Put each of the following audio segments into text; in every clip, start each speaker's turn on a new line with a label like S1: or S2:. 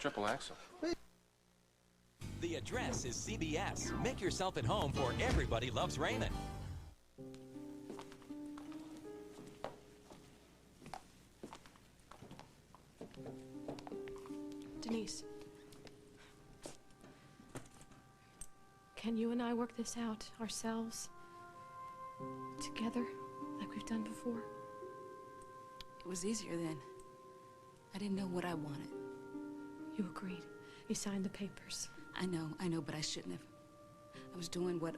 S1: triple axel.
S2: The address is CBS. Make yourself at home for Everybody Loves Raymond.
S3: Denise, can you and I work this out ourselves? Together, like we've done before?
S4: It was easier then. I didn't know what I wanted.
S3: You agreed. You signed the papers.
S4: I know, but I shouldn't have. I was doing what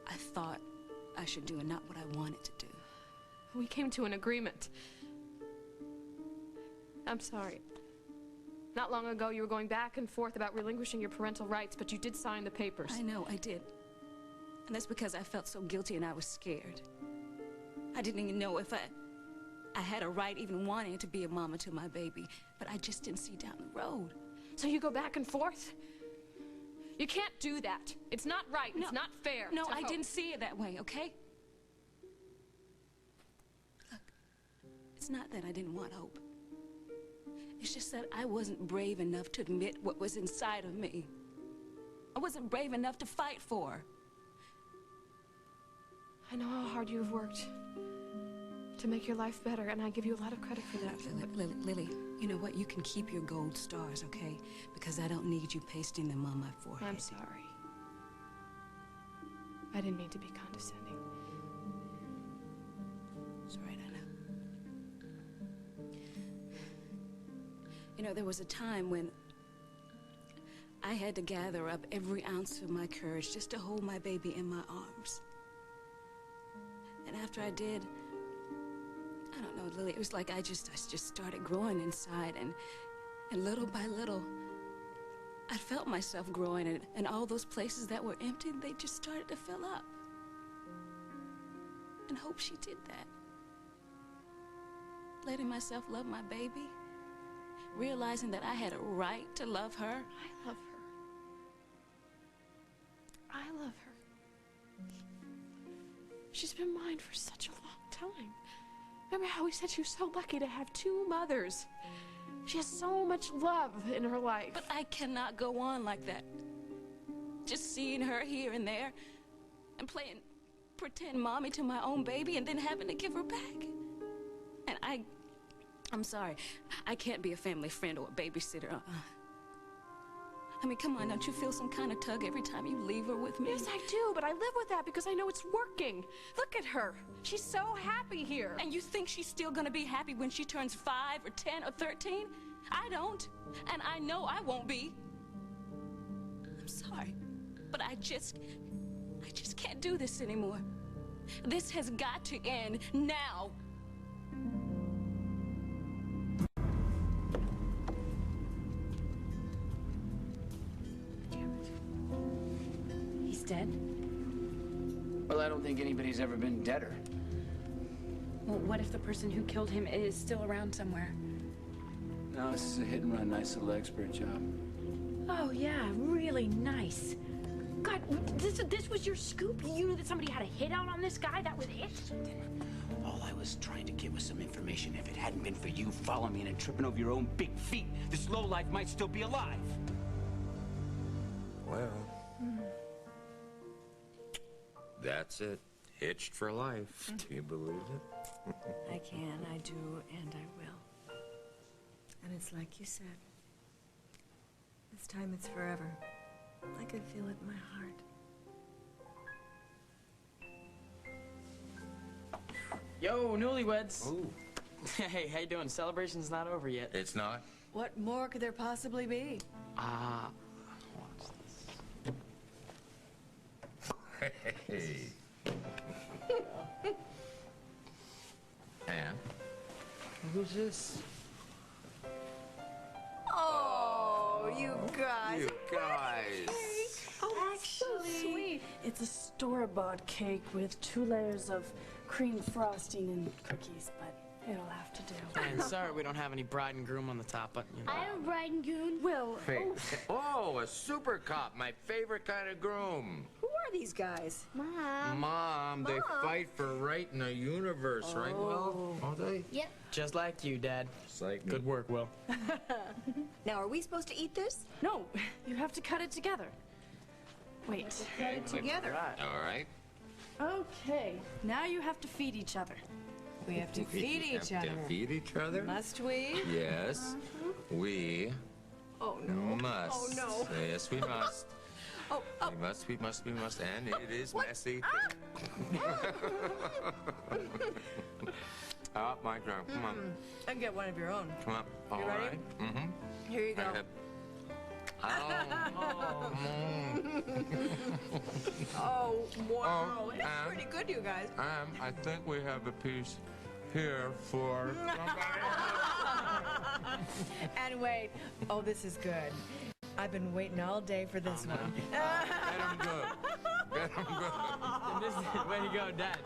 S4: I thought I should do and not what I wanted to do.
S3: We came to an agreement. I'm sorry. Not long ago, you were going back and forth about relinquishing your parental rights, but you did sign the papers.
S4: I know, I did. And that's because I felt so guilty and I was scared. I didn't even know if I had a right even wanting to be a mama to my baby, but I just didn't see down the road.
S3: So you go back and forth? You can't do that. It's not right. No, it's not fair.
S4: No, I didn't see it that way, okay? Look, it's not that I didn't want hope. It's just that I wasn't brave enough to admit what was inside of me. I wasn't brave enough to fight for her.
S3: I know how hard you've worked to make your life better, and I give you a lot of credit for that.
S4: Lily, you know what? You can keep your gold stars, okay? Because I don't need you pasting them on my forehead.
S3: I'm sorry. I didn't mean to be condescending.
S4: It's all right, I know. You know, there was a time when I had to gather up every ounce of my courage just to hold my baby in my arms. And after I did, I don't know, Lily, it was like I just started growing inside, and little by little, I felt myself growing, and all those places that were empty, they just started to fill up. And hope she did that. Letting myself love my baby, realizing that I had a right to love her.
S3: I love her. I love her. She's been mine for such a long time. Remember how we said she was so lucky to have two mothers? She has so much love in her life.
S4: But I cannot go on like that. Just seeing her here and there and playing pretend mommy to my own baby and then having to give her back. And I'm sorry, I can't be a family friend or a babysitter. I mean, come on, don't you feel some kind of tug every time you leave her with me?
S3: Yes, I do, but I live with that because I know it's working. Look at her. She's so happy here.
S4: And you think she's still gonna be happy when she turns 5 or 10 or 13? I don't, and I know I won't be. I'm sorry, but I just can't do this anymore. This has got to end now.
S5: Dead?
S6: Well, I don't think anybody's ever been deader.
S5: Well, what if the person who killed him is still around somewhere?
S6: No, this is a hit and run, nice little expert job.
S5: Oh, yeah, really nice. God, this was your scoop? You knew that somebody had a hit out on this guy? That was it?
S6: All I was trying to get was some information. If it hadn't been for you following me and tripping over your own big feet, this lowlife might still be alive.
S7: Well... That's it. Hitched for life. Do you believe it?
S8: I can, I do, and I will. And it's like you said. This time it's forever. I can feel it in my heart.
S9: Yo, newlyweds.
S7: Ooh.
S9: Hey, how you doing? Celebration's not over yet.
S7: It's not?
S8: What more could there possibly be?
S9: What's this?
S7: Hey. And?
S9: Who's this?
S8: Oh, you guys.
S7: You guys.
S3: Oh, actually, so sweet.
S10: It's a store-bought cake with 2 layers of cream frosting and cookies, but it'll have to do.
S9: And sorry we don't have any bride and groom on the top, but you know.
S10: I am bride and groom. Will.
S7: Hey. Oh, Oh, a super cop, my favorite kind of groom.
S8: Who are these guys?
S7: Mom, they fight for right in the universe, right, Will? Oh, they?
S1: Yep.
S9: Just like you, Dad.
S7: Just like me.
S9: Good work, Will.
S8: Now, are we supposed to eat this?
S3: No, you have to cut it together. Wait.
S8: Cut it together.
S7: All right.
S3: Okay, now you have to feed each other.
S8: We have to feed each other.
S7: To feed each other?
S8: Must we?
S7: Yes. We
S8: Oh, no.
S7: must.
S8: Oh, no.
S7: Yes, we must.
S8: Oh,
S7: We must, and it is messy. Oh, my God, come on.
S8: I can get one of your own.
S7: Come on. All
S8: ready?
S7: right. Mm-hmm.
S8: Here you go. Oh, wow.
S7: Oh,
S8: It's pretty good, you guys.
S7: I think we have a piece here for somebody.
S8: And wait. Oh, this is good. I've been waiting all day for this one.
S7: Get him good. Get him good.
S9: Way to go, Dad.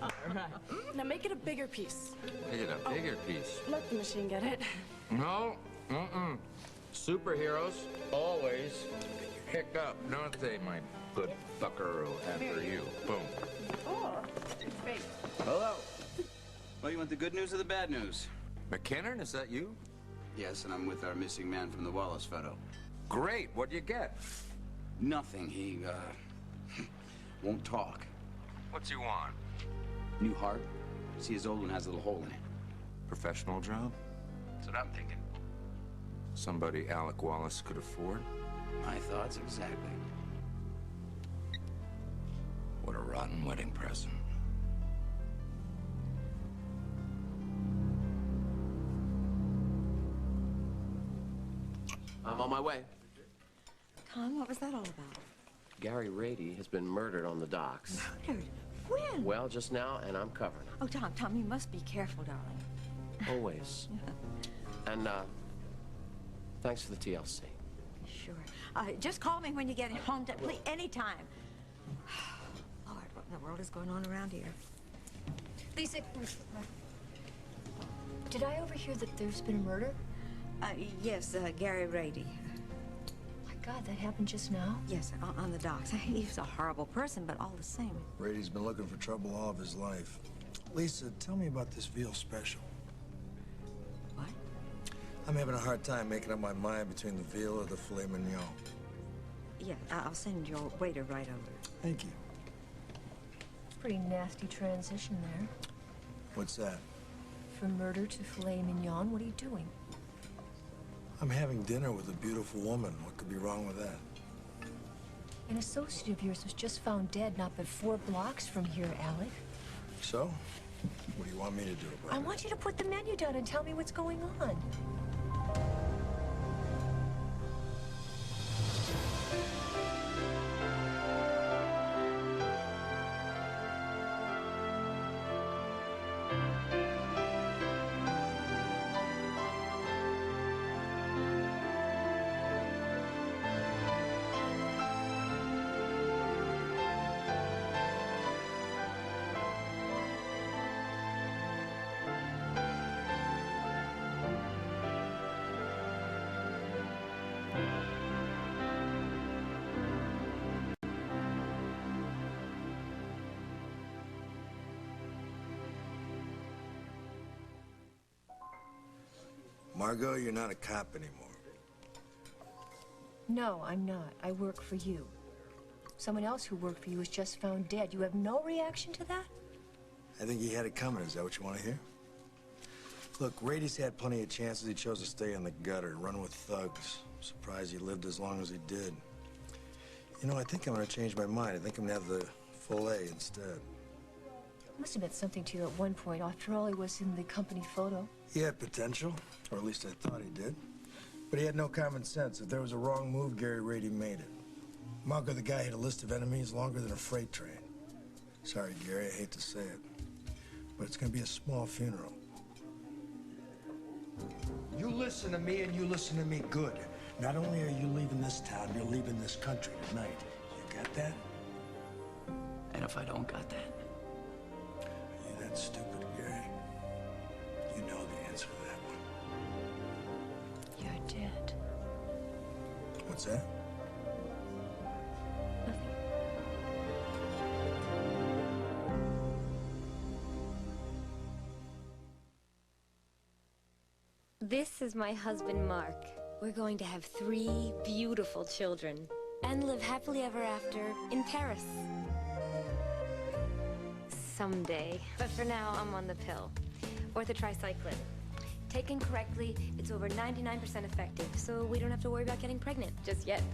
S9: All right.
S3: Now make it a bigger piece.
S7: Get a bigger piece.
S3: Let the machine get it.
S7: No. Superheroes always pick up, don't they, my good buckaroo? After you. Boom.
S3: Oh, great.
S6: Hello. Well, you want the good news or the bad news?
S7: McKinnon, is that you?
S6: Yes, and I'm with our missing man from the Wallace photo.
S7: Great. What'd you get?
S6: Nothing. He, won't talk.
S7: What's he want?
S6: New heart. See, his old one has a little hole in it.
S7: Professional job?
S6: That's what I'm thinking.
S7: Somebody Alec Wallace could afford?
S6: My thoughts exactly.
S7: What a rotten wedding present.
S11: I'm on my way.
S8: Tom, what was that all about?
S11: Gary Rady has been murdered on the docks.
S8: Murdered? When?
S11: Well, just now, and I'm covering it.
S8: Oh, Tom, you must be careful, darling.
S11: Always. And, thanks for the TLC.
S8: Sure. Just call me when you get home, please, anytime. Lord, what in the world is going on around here?
S1: Lisa, did I overhear that there's been a murder?
S8: Yes, Gary Rady.
S1: My God, that happened just now?
S8: Yes, on the docks. He's a horrible person, but all the same.
S12: Rady's been looking for trouble all of his life. Lisa, tell me about this veal special.
S8: What?
S12: I'm having a hard time making up my mind between the veal or the filet mignon.
S8: Yeah, I'll send your waiter right over.
S12: Thank you.
S1: Pretty nasty transition there.
S12: What's that?
S1: From murder to filet mignon, what are you doing?
S12: I'm having dinner with a beautiful woman. What could be wrong with that?
S1: An associate of yours was just found dead not but 4 blocks from here, Alec.
S12: So? What do you want me to do about
S1: I
S12: it?
S1: want you to put the menu down and tell me what's going on.
S12: Margot, you're not a cop anymore.
S1: No, I'm not. I work for you. Someone else who worked for you was just found dead. You have no reaction to that?
S12: I think he had it coming. Is that what you want to hear? Look, Rady's had plenty of chances. He chose to stay in the gutter, run with thugs. Surprised he lived as long as he did. You know, I think I'm going to change my mind. I think I'm going to have the filet instead.
S1: Must have meant something to you at one point. After all, he was in the company photo.
S12: He had potential, or at least I thought he did. But he had no common sense. If there was a wrong move, Gary Rady made it. Marco, the guy, had a list of enemies longer than a freight train. Sorry, Gary, I hate to say it. But it's going to be a small funeral. You listen to me, and you listen to me good. Not only are you leaving this town, you're leaving this country tonight. You got that?
S6: And if I don't got that?
S12: Are you that stupid, Gary? You know the answer to that one.
S1: You're dead.
S12: What's that?
S13: This is my husband, Mark. We're going to have 3 beautiful children and live happily ever after in Paris. Someday. But for now, I'm on the pill. Orthotricycline. Taken correctly, it's over 99% effective, so we don't have to worry about getting pregnant just yet.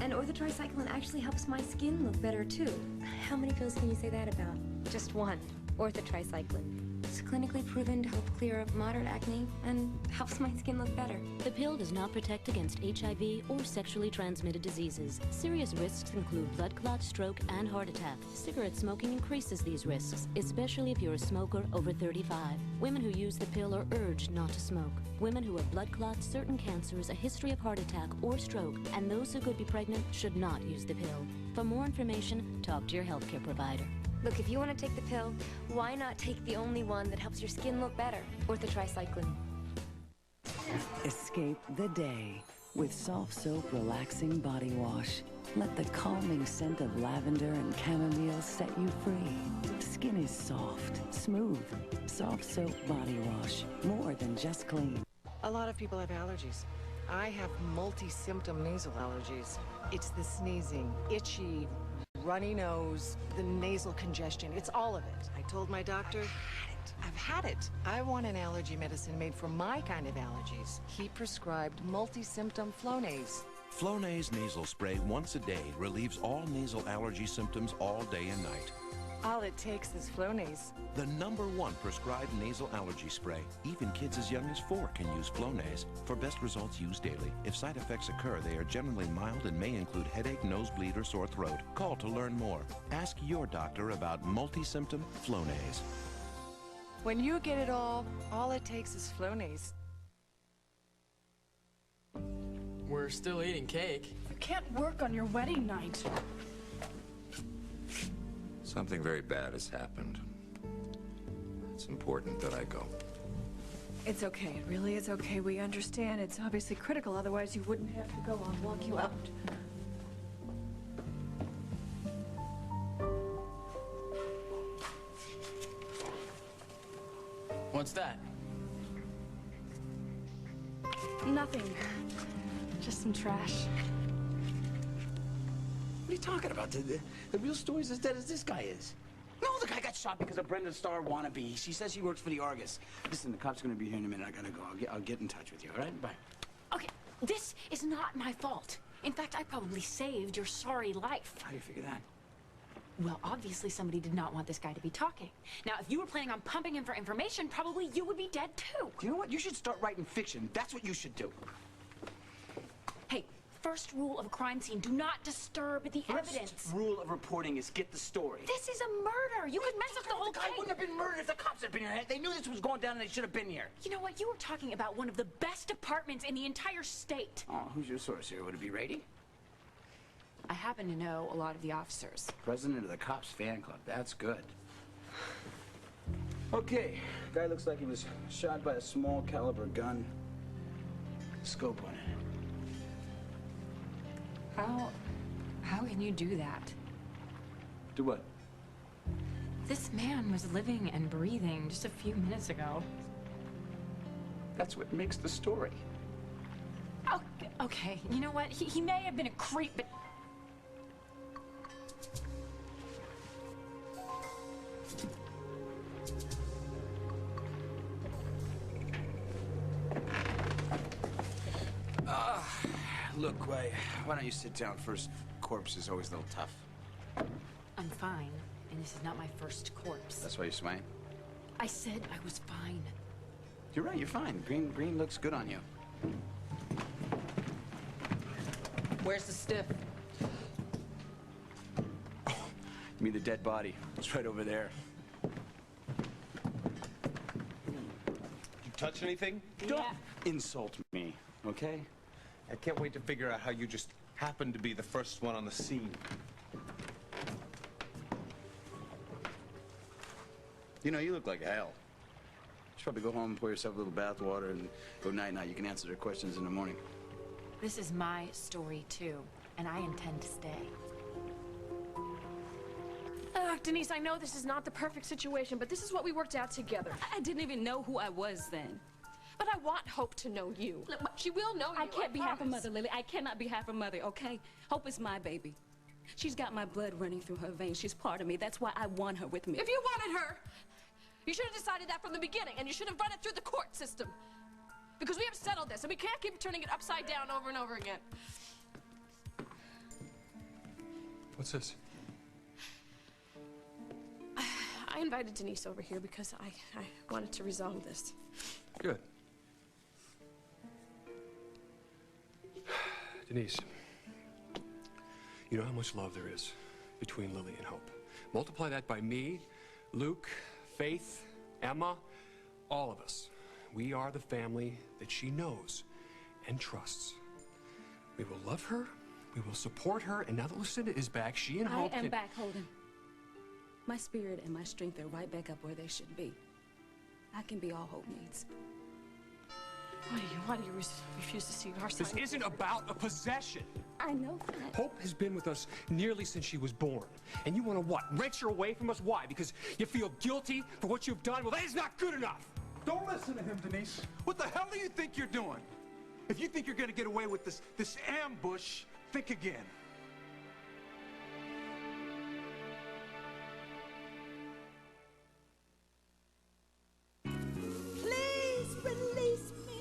S13: And orthotricycline actually helps my skin look better, too. How many pills can you say that about? Just one. Orthotricycline. It's clinically proven to help clear up moderate acne and helps my skin look better.
S14: The pill does not protect against HIV or sexually transmitted diseases. Serious risks include blood clot, stroke, and heart attack. Cigarette smoking increases these risks, especially if you're a smoker over 35. Women who use the pill are urged not to smoke. Women who have blood clots, certain cancers, a history of heart attack or stroke, and those who could be pregnant should not use the pill. For more information, talk to your healthcare provider.
S13: Look, if you want to take the pill, why not take the only one that helps your skin look better? Orthotricycline.
S15: Escape the day with Soft Soap Relaxing Body Wash. Let the calming scent of lavender and chamomile set you free. Skin is soft, smooth. Soft Soap Body Wash. More than just clean.
S16: A lot of people have allergies. I have multi-symptom nasal allergies. It's the sneezing, itchy, runny nose, the nasal congestion. It's all of it. I told my doctor, I've had it. I want an allergy medicine made for my kind of allergies. He prescribed multi-symptom Flonase.
S17: Flonase nasal spray once a day relieves all nasal allergy symptoms all day and night.
S16: All it takes is Flonase.
S17: The #1 prescribed nasal allergy spray. Even kids as young as 4 can use Flonase. For best results, use daily. If side effects occur, they are generally mild and may include headache, nosebleed, or sore throat. Call to learn more. Ask your doctor about multi-symptom Flonase.
S16: When you get it all it takes is Flonase.
S9: We're still eating cake.
S10: You can't work on your wedding night.
S7: Something very bad has happened. It's important that I go.
S8: It's okay. It really is okay. We understand. It's obviously critical. Otherwise, you wouldn't have to go. I'll walk you out.
S9: What's that?
S10: Nothing. Just some trash.
S6: What are you talking about? The real story's as dead as this guy is. No, the guy got shot because of Brenda Starr wannabe. She says she works for the Argus. Listen, the cop's gonna be here in a minute. I gotta go. I'll get in touch with you, all right? Bye.
S5: Okay, this is not my fault. In fact, I probably saved your sorry life.
S6: How do you figure that?
S5: Well, obviously somebody did not want this guy to be talking. Now, if you were planning on pumping him for information, probably you would be dead too.
S6: Do you know what? You should start writing fiction. That's what you should do.
S5: Hey, first rule of a crime scene, do not disturb the evidence.
S6: First rule of reporting is get the story.
S5: This is a murder. You could mess up the whole
S6: The guy
S5: case.
S6: wouldn't have been murdered if the cops had been here. They knew this was going down and they should have been here.
S5: You know what? You were talking about one of the best departments in the entire state.
S6: Oh, who's your source here? Would it be Rady?
S5: I happen to know a lot of the officers.
S6: President of the cops fan club. That's good. Okay, guy looks like he was shot by a small caliber gun. Scope on it.
S5: How can you do that?
S6: Do what?
S5: This man was living and breathing just a few minutes ago.
S6: That's what makes the story.
S5: Okay, you know what? He may have been a creep, but...
S6: Look, why don't you sit down? First corpse is always a little tough.
S5: I'm fine, and this is not my first corpse.
S6: That's why you're swaying?
S5: I said I was fine.
S6: You're right, you're fine. Green looks good on you.
S9: Where's the stiff?
S6: You mean the dead body? It's right over there.
S18: You touch anything?
S6: Don't insult me, okay?
S18: I can't wait to figure out how you just happened to be the first one on the scene.
S6: You know, you look like hell. You should probably go home and pour yourself a little bath water and go night-night. You can answer their questions in the morning.
S5: This is my story, too, and I intend to stay.
S10: Denise, I know this is not the perfect situation, but this is what we worked out together.
S4: I didn't even know who I was then.
S3: But I want Hope to know you. She will know you.
S4: I can't be half a
S3: promise.
S4: mother, Lily. I cannot be half a mother, okay? Hope is my baby. She's got my blood running through her veins. She's part of me. That's why I want her with me.
S3: If you wanted her, you should have decided that from the beginning, and you should have run it through the court system. Because we have settled this, and we can't keep turning it upside down over and over again.
S19: What's this?
S3: I invited Denise over here because I wanted to resolve this.
S19: Good. Denise, you know how much love there is between Lily and Hope. Multiply that by me, Luke, Faith, Emma, all of us. We are the family that she knows and trusts. We will love her, we will support her, and now that Lucinda is back, she and Hope
S4: I am
S19: can...
S4: back, Holden. My spirit and my strength are right back up where they should be. I can be all Hope needs.
S3: Why do you refuse to see our side?
S19: This isn't about a possession.
S4: I know that.
S19: Hope has been with us nearly since she was born. And you want to what? Wrench her away from us? Why? Because you feel guilty for what you've done? Well, that is not good enough.
S6: Don't listen to him, Denise. What the hell do you think you're doing? If you think you're going to get away with this ambush, think again.
S20: Please release me.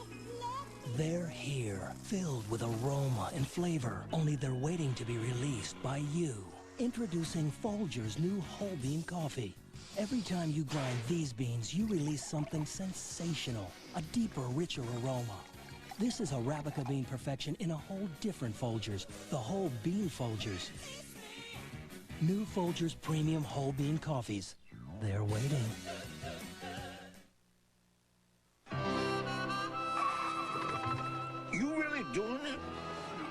S21: They're here, filled with aroma and flavor, only they're waiting to be released by you. Introducing Folgers' new whole bean coffee. Every time you grind these beans, you release something sensational, a deeper, richer aroma. This is Arabica bean perfection in a whole different Folgers, the whole bean Folgers. New Folgers premium whole bean coffees. They're waiting.
S22: You really doing it?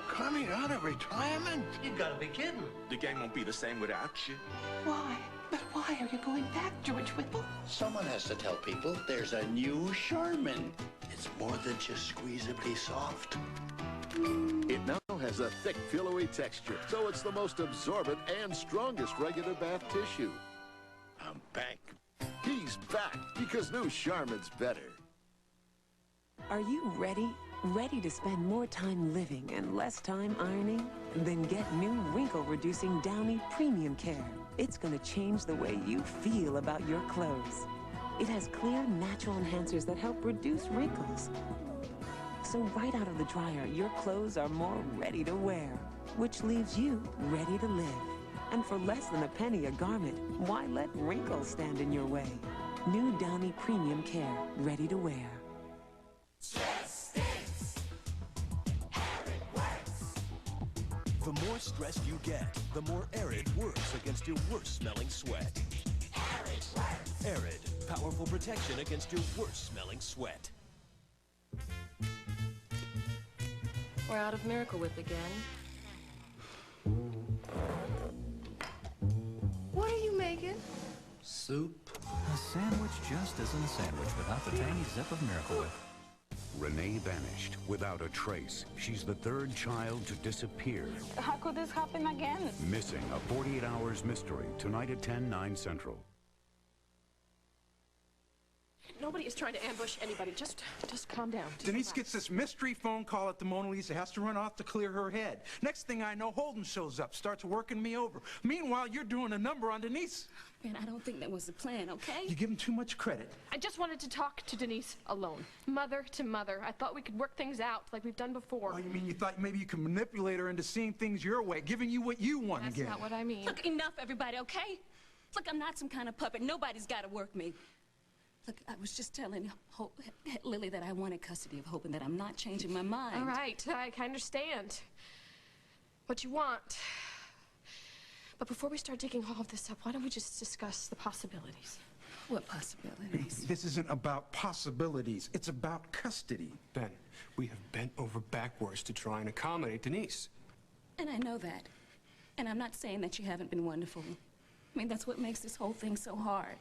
S22: Coming out of retirement?
S23: You gotta be kidding.
S22: The game won't be the same without you.
S23: Why? But why are you going back, George Whipple?
S22: Someone has to tell people there's a new Charmin. It's more than just squeezably soft.
S24: It now has a thick, pillowy texture, so it's the most absorbent and strongest regular bath tissue.
S22: I'm back.
S24: He's back because new Charmin's better.
S25: Are you ready? Ready to spend more time living and less time ironing? Then get new wrinkle-reducing Downy Premium Care. It's going to change the way you feel about your clothes. It has clear, natural enhancers that help reduce wrinkles. So right out of the dryer, your clothes are more ready to wear, which leaves you ready to live. And for less than a penny a garment, why let wrinkles stand in your way? New Downy Premium Care, ready to wear.
S26: The more stressed you get, the more Arid works against your worst-smelling sweat. Arid works! Arid, powerful protection against your worst-smelling sweat.
S3: We're out of Miracle Whip again. What are you making?
S27: Soup. A sandwich just isn't a sandwich without the tangy zip of Miracle Whip.
S28: Renee vanished without a trace. She's the third child to disappear.
S29: How could this happen again?
S28: Missing, a 48 Hours mystery, tonight at 10, 9 Central.
S3: Nobody is trying to ambush anybody. Just calm down.
S6: Denise gets this mystery phone call at the Mona Lisa, has to run off to clear her head. Next thing I know, Holden shows up, starts working me over. Meanwhile, you're doing a number on Denise.
S4: Man, I don't think that was the plan, okay?
S6: You give him too much credit.
S3: I just wanted to talk to Denise alone. Mother to mother. I thought we could work things out like we've done before.
S6: Oh, you mean you thought maybe you could manipulate her into seeing things your way, giving you what you want
S3: That's
S6: again?
S3: not what I mean.
S4: Look, enough, everybody, okay? Look, I'm not some kind of puppet. Nobody's got to work me. Look, I was just telling Lily that I wanted custody of Hope and that I'm not changing my mind.
S3: All right, I understand what you want. But before we start digging all of this up, why don't we just discuss the possibilities?
S4: What possibilities?
S6: This isn't about possibilities. It's about custody.
S19: Ben, we have bent over backwards to try and accommodate Denise.
S4: And I know that. And I'm not saying that you haven't been wonderful. I mean, that's what makes this whole thing so hard.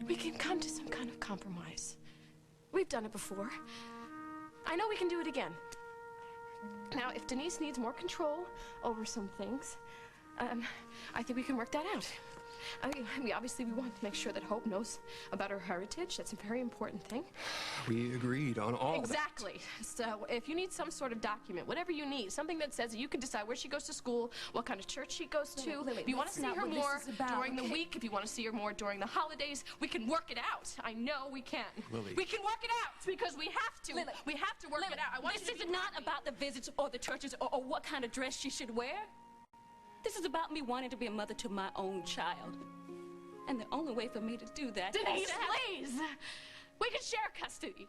S3: We can come to some kind of compromise. We've done it before. I know we can do it again. Now, if Denise needs more control over some things, I think we can work that out. I mean, obviously we want to make sure that Hope knows about her heritage. That's a very important thing.
S19: We agreed on all
S3: Exactly. So if you need some sort of document, whatever you need, something that says that you can decide where she goes to school, what kind of church she goes to,
S8: Lily,
S3: if you want to see
S8: that's
S3: her
S8: not what
S3: more
S8: this is about,
S3: during the
S8: okay?
S3: week, if you want to see her more during the holidays, we can work it out. I know we can.
S19: Lily.
S3: We can work it out because we have to.
S4: Lily.
S3: We have to work it out. I want
S4: This
S3: you to
S4: is
S3: be
S4: not
S3: happy.
S4: about the visits or the churches or what kind of dress she should wear. This is about me wanting to be a mother to my own child. And the only way for me to do that is
S3: Denise,
S4: to have...
S3: please! We can share custody.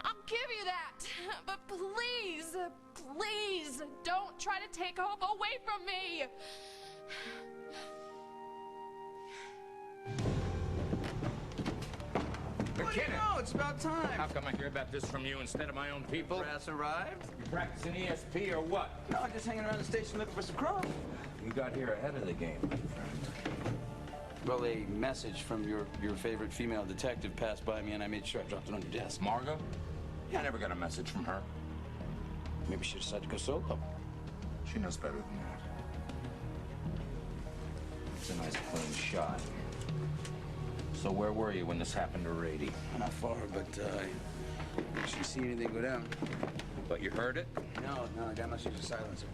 S3: I'll give you that. But please, please, don't try to take Hope away from me.
S7: McKinnon!
S6: No, it's about time.
S7: How come I hear about this from you instead of my own people?
S6: Brass arrived?
S7: You practicing ESP or what?
S6: No, I'm just hanging around the station looking for some crow.
S7: You got here ahead of the game.
S6: Well, a message from your favorite female detective passed by me, and I made sure I dropped it on your desk.
S7: Margot? Yeah, I never got a message from her.
S6: Maybe she decided to go solo.
S7: She knows better than that. It's a nice clean shot. So where were you when this happened to Rady?
S6: Not far, but she didn't see anything go down.
S7: But you heard it?
S6: No, I got must use a silencer.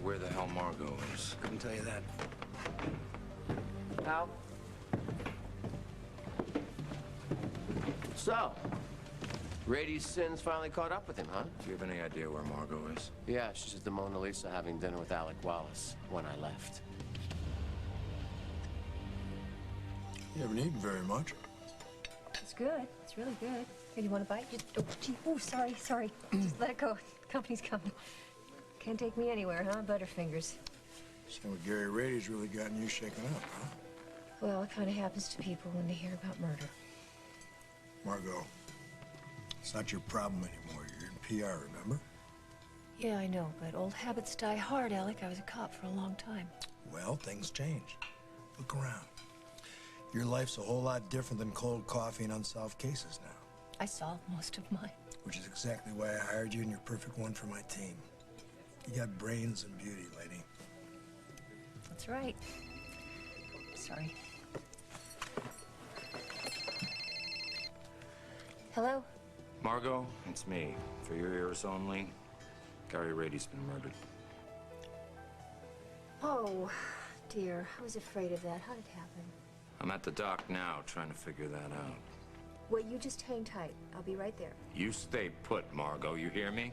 S7: Where the hell Margot is?
S6: Couldn't tell you that.
S1: Al? So, Rady's sins finally caught up with him, huh?
S7: Do you have any idea where Margot is?
S1: Yeah, she's at the Mona Lisa having dinner with Alec Wallace when I left.
S2: You haven't eaten very much.
S8: It's good. It's really good. Hey, you want a bite? Just, oh, gee, oh, sorry. Just let it go. Company's coming. Can't take me anywhere, huh? Butterfingers.
S2: So Gary Rady's really gotten you shaken up, huh?
S8: Well, it kind of happens to people when they hear about murder.
S2: Margot, it's not your problem anymore. You're in PR, remember?
S8: Yeah, I know, but old habits die hard, Alec. I was a cop for a long time.
S2: Well, things change. Look around. Your life's a whole lot different than cold coffee and unsolved cases now.
S8: I solved most of mine.
S2: Which is exactly why I hired you, and you're a perfect one for my team. You got brains and beauty, lady.
S8: That's right. Sorry. Hello?
S7: Margot, it's me. For your ears only, Gary Rady's been murdered.
S8: Oh, dear. I was afraid of that. How did it happen?
S7: I'm at the dock now, trying to figure that out.
S8: Well, you just hang tight. I'll be right there.
S7: You stay put, Margot, you hear me?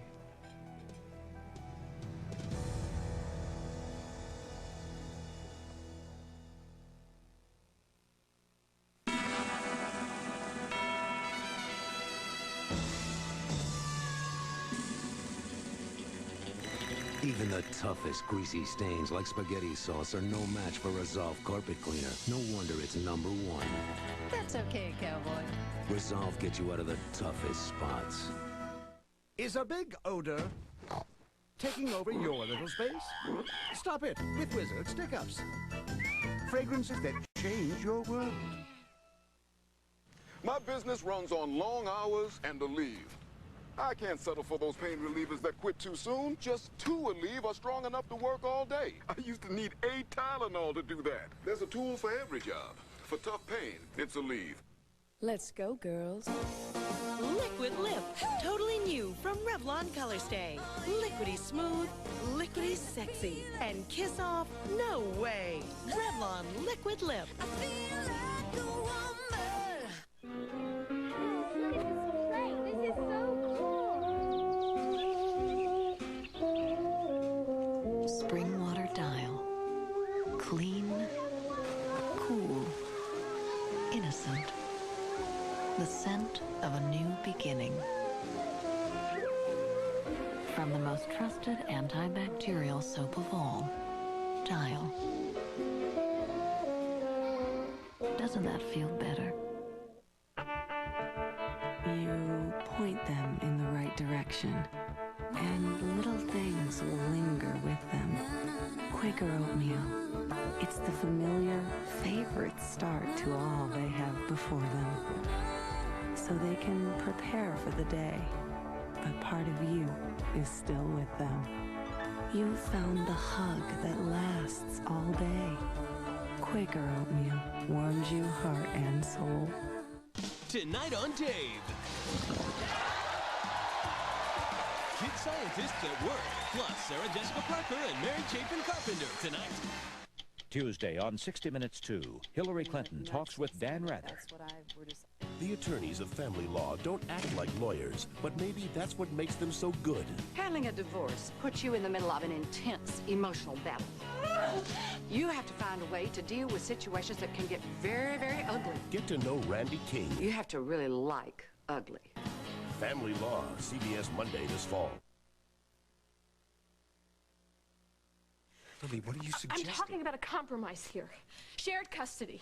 S11: Even the toughest greasy stains like spaghetti sauce are no match for Resolve carpet cleaner. No wonder it's #1.
S12: That's okay, cowboy.
S11: Resolve gets you out of the toughest spots.
S13: Is a big odor taking over your little space? Stop it with Wizard Stick-Ups. Fragrances that change your world.
S14: My business runs on long hours and a leave. I can't settle for those pain relievers that quit too soon. Just 2 Aleve are strong enough to work all day. I used to need 8 Tylenol to do that. There's a tool for every job. For tough pain, it's Aleve.
S15: Let's go, girls. Liquid Lip. Totally new from Revlon Color Stay. Liquidy smooth, liquidy sexy. And kiss off, no way. Revlon Liquid Lip.
S12: Spring water dial. Clean, cool, innocent. The scent of a new beginning. From the most trusted antibacterial soap of all, Dial. Doesn't that feel better?
S25: You point them in the right direction, and little things will linger with them. Quaker oatmeal. It's the familiar, favorite start to all they have before them. So they can prepare for the day, but part of you is still with them. You found the hug that lasts all day. Quaker oatmeal warms you heart and soul.
S26: Tonight on Dave. Kid scientists at work, plus Sarah Jessica Parker and Mary Chapin Carpenter tonight.
S5: Tuesday on 60 Minutes 2, Hillary Clinton talks with Dan Rather.
S26: The attorneys of family law don't act like lawyers, but maybe that's what makes them so good.
S9: Handling a divorce puts you in the middle of an intense emotional battle. You have to find a way to deal with situations that can get very, very ugly.
S26: Get to know Randy King.
S9: You have to really like ugly.
S26: Family Law, CBS Monday this fall.
S19: Lily, what are you
S3: I'm
S19: suggesting?
S3: talking about a compromise here. Shared custody.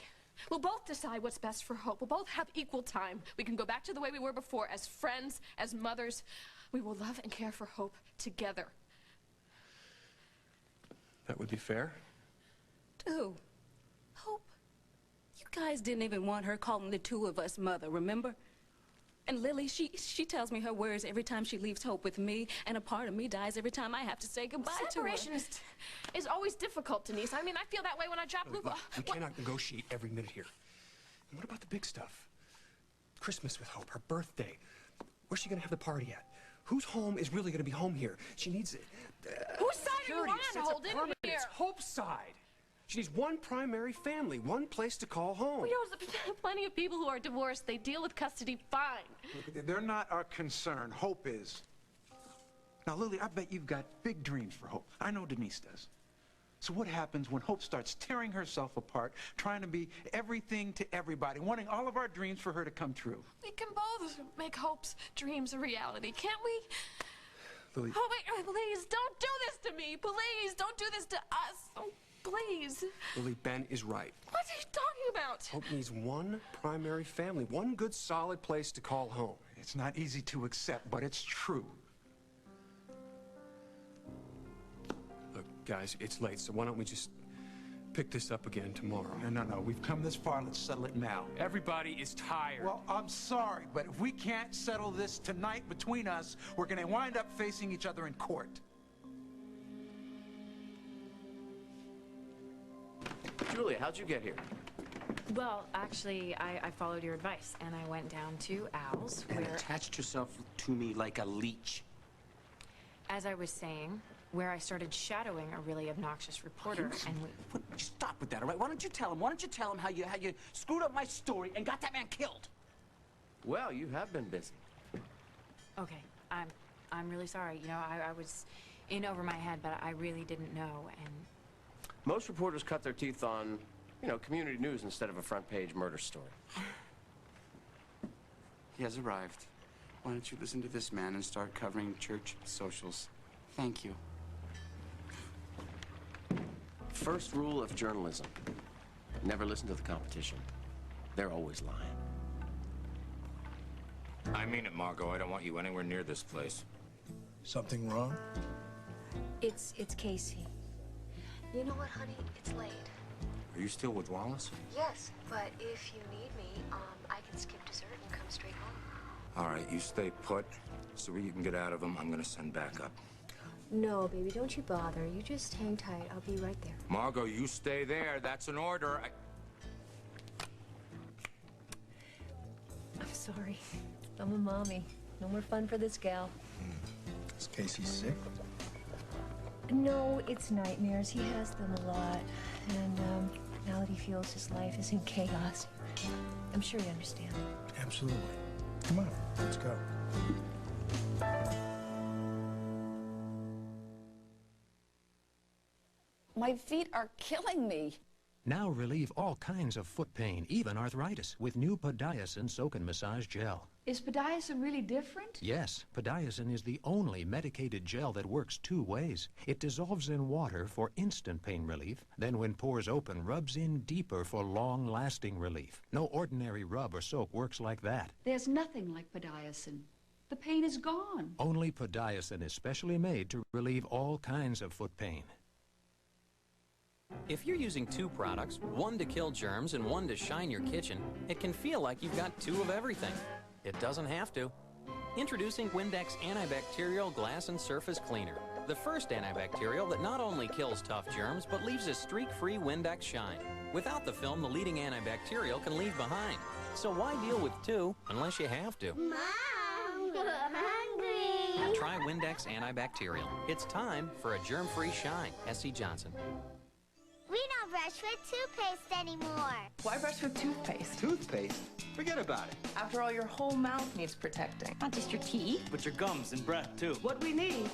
S3: We'll both decide what's best for Hope. We'll both have equal time. We can go back to the way we were before, as friends, as mothers. We will love and care for Hope together.
S19: That would be fair.
S4: Dude, Hope, you guys didn't even want her calling the two of us mother, remember? And Lily, she tells me her words every time she leaves Hope with me, and a part of me dies every time I have to say goodbye to her.
S3: Separation is always difficult, Denise. I mean, I feel that way when I drop Lupa.
S19: We cannot negotiate every minute here. And what about the big stuff? Christmas with Hope, her birthday. Where's she gonna have the party at? Whose home is really gonna be home here? She needs it.
S3: Whose side are you on, Holden? Here.
S19: It's Hope's side. She needs one primary family, one place to call home.
S3: We know plenty of people who are divorced. They deal with custody fine.
S10: They're not our concern. Hope is. Now, Lily, I bet you've got big dreams for Hope. I know Denise does. So what happens when Hope starts tearing herself apart, trying to be everything to everybody, wanting all of our dreams for her to come true?
S3: We can both make Hope's dreams a reality, can't we?
S19: Lily.
S3: Oh, wait, please, don't do this to me. Please, don't do this to us. Oh, please.
S19: Lily, Ben is right.
S3: What are you talking about?
S19: Hope needs one primary family, one good solid place to call home.
S10: It's not easy to accept, but it's true.
S19: Look, guys, it's late, so why don't we just pick this up again tomorrow?
S10: No. We've come this far. Let's settle it now.
S19: Everybody is tired.
S10: Well, I'm sorry, but if we can't settle this tonight between us, we're going to wind up facing each other in court.
S1: Julia, how'd you get here?
S16: Well, actually, I followed your advice, and I went down to Al's,
S6: And
S16: where,
S6: attached yourself to me like a leech.
S16: as I was saying, where I started shadowing a really obnoxious reporter, and we...
S6: Stop with that, all right? Why don't you tell him? Why don't you tell him how you screwed up my story and got that man killed?
S1: Well, you have been busy.
S16: Okay, I'm really sorry. You know, I was in over my head, but I really didn't know, and...
S1: Most reporters cut their teeth on, community news instead of a front-page murder story.
S6: He has arrived. Why don't you listen to this man and start covering church socials? Thank you.
S1: First rule of journalism: never listen to the competition. They're always lying.
S7: I mean it, Margot. I don't want you anywhere near this place.
S2: Something wrong?
S8: It's Casey.
S17: You know what, honey? It's late.
S7: Are you still with Wallace?
S17: Yes, but if you need me, I can skip dessert and come straight home.
S7: All right, you stay put so you can get out of him. I'm gonna send backup.
S17: No, baby, don't you bother. You just hang tight. I'll be right there.
S7: Margot, you stay there. That's an order.
S8: I'm sorry. I'm a mommy. No more fun for this gal.
S2: Is Casey sick?
S8: No, it's nightmares. He has them a lot. And now that he feels his life is in chaos, I'm sure you understand.
S2: Absolutely. Come on, let's go.
S18: My feet are killing me.
S5: Now relieve all kinds of foot pain, even arthritis, with new Podiasin Soak and Massage Gel.
S17: Is Podiasin really different?
S5: Yes, Podiasin is the only medicated gel that works two ways. It dissolves in water for instant pain relief, then when pores open, rubs in deeper for long-lasting relief. No ordinary rub or soak works like that.
S17: There's nothing like Podiasin. The pain is gone.
S5: Only Podiasin is specially made to relieve all kinds of foot pain.
S20: If you're using two products, one to kill germs and one to shine your kitchen, it can feel like you've got two of everything. It doesn't have to. Introducing Windex Antibacterial Glass and Surface Cleaner. The first antibacterial that not only kills tough germs, but leaves a streak-free Windex shine. Without the film, the leading antibacterial can leave behind. So why deal with two unless you have to?
S11: Mom, I'm hungry.
S20: Try Windex Antibacterial. It's time for a germ-free shine. S.C. Johnson.
S11: We don't brush with toothpaste anymore.
S13: Why brush with toothpaste?
S6: Toothpaste? Forget about it.
S13: After all, your whole mouth needs protecting. Not just your teeth.
S6: But your gums and breath, too.
S13: What we need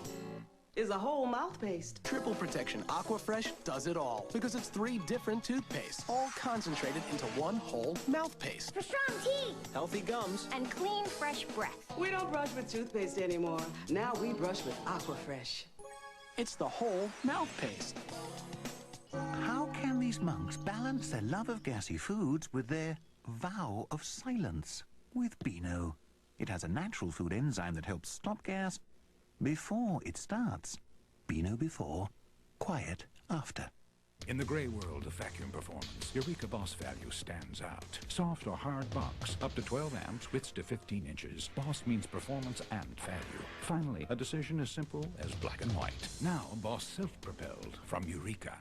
S13: is a whole mouth paste.
S21: Triple Protection Aquafresh does it all because it's 3 different toothpastes, all concentrated into one whole mouth paste.
S11: For strong teeth.
S21: Healthy gums.
S11: And clean, fresh breath.
S13: We don't brush with toothpaste anymore. Now we brush with Aquafresh.
S21: It's the whole mouth paste.
S22: How can these monks balance their love of gassy foods with their vow of silence with Beano? It has a natural food enzyme that helps stop gas before it starts. Beano before, quiet after.
S23: In the gray world of vacuum performance, Eureka Boss Value stands out. Soft or hard box, up to 12 amps, widths to 15 inches. Boss means performance and value. Finally, a decision as simple as black and white. Now, Boss self-propelled from Eureka.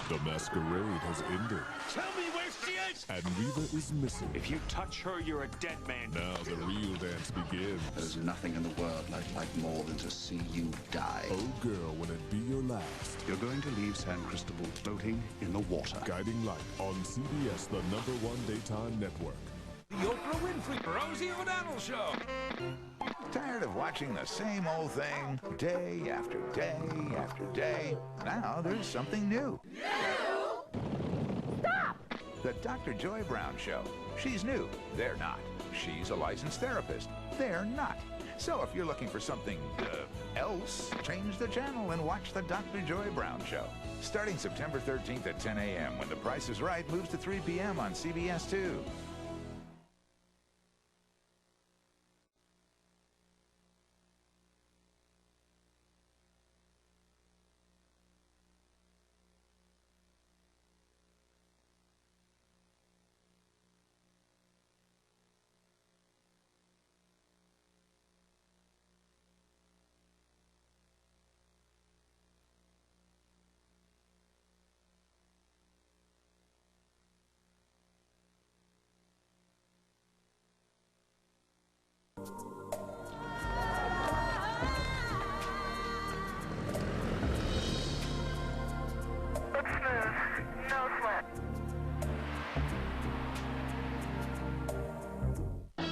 S24: The masquerade has ended,
S27: Tell me where she is!
S24: and Reva is missing.
S27: If you touch her, you're a dead man.
S24: Now the real dance begins.
S28: There's nothing in the world I'd like more than to see you die.
S24: Oh girl, will it be your last?
S28: You're going to leave San Cristobal floating in the water.
S24: Guiding Light on CBS, the #1 daytime network.
S27: The Oprah Winfrey Rosie O'Donnell Show.
S29: Tired of watching the same old thing day after day after day? Now there's something new.
S11: Stop!
S29: The Dr. Joy Brown Show. She's new. They're not. She's a licensed therapist. They're not. So if you're looking for something else, change the channel and watch the Dr. Joy Brown Show. Starting September 13th at 10 a.m. when The Price is Right moves to 3 p.m. on CBS 2.